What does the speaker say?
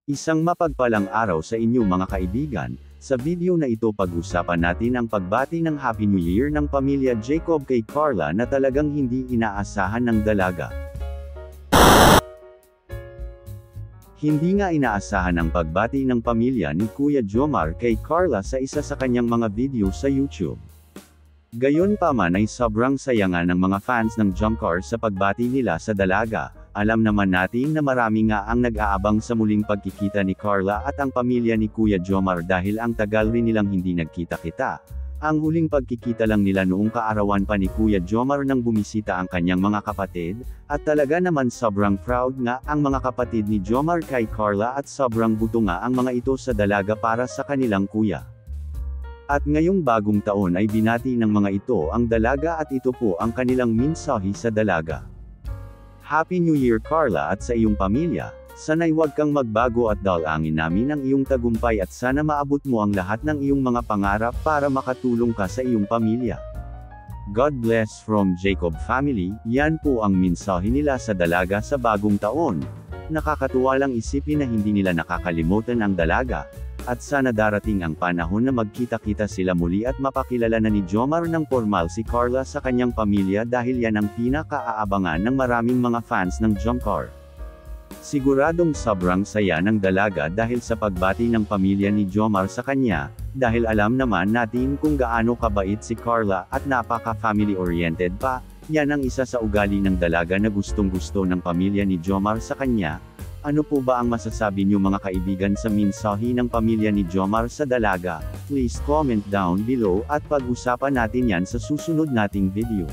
Isang mapagpalang araw sa inyo mga kaibigan. Sa video na ito pag-usapan natin ang pagbati ng Happy New Year ng pamilya Jacob kay Carla na talagang hindi inaasahan ng dalaga. Hindi nga inaasahan ang pagbati ng pamilya ni Kuya Jomar kay Carla sa isa sa kanyang mga video sa YouTube. Gayunpaman ay sobrang saya nga ng mga fans ng Jomcar sa pagbati nila sa dalaga. Alam naman natin na marami nga ang nag-aabang sa muling pagkikita ni Carla at ang pamilya ni Kuya Jomar dahil ang tagal rin nilang hindi nagkita-kita. Ang huling pagkikita lang nila noong kaarawan pa ni Kuya Jomar nang bumisita ang kanyang mga kapatid, at talaga naman sobrang proud nga ang mga kapatid ni Jomar kay Carla at sobrang buto nga ang mga ito sa dalaga para sa kanilang kuya. At ngayong bagong taon ay binati ng mga ito ang dalaga at ito po ang kanilang mensahe sa dalaga. Happy New Year Carla at sa iyong pamilya, sana'y huwag kang magbago at dalangin namin ang iyong tagumpay at sana maabot mo ang lahat ng iyong mga pangarap para makatulong ka sa iyong pamilya. God bless from Jacob family. Yan po ang mensahe nila sa dalaga sa bagong taon. Nakakatuwa lang isipin na hindi nila nakakalimutan ang dalaga. At sana darating ang panahon na magkita-kita sila muli at mapakilala na ni Jomar ng formal si Carla sa kanyang pamilya dahil yan ang pinaka-aabangan ng maraming mga fans ng Jomcar. Siguradong sobrang saya ng dalaga dahil sa pagbati ng pamilya ni Jomar sa kanya, dahil alam naman natin kung gaano kabait si Carla at napaka-family oriented pa. Yan ang isa sa ugali ng dalaga na gustong-gusto ng pamilya ni Jomar sa kanya. Ano po ba ang masasabi niyo mga kaibigan sa mensahe ng pamilya ni Jomar sa dalaga? Please comment down below at pag-usapan natin yan sa susunod nating video.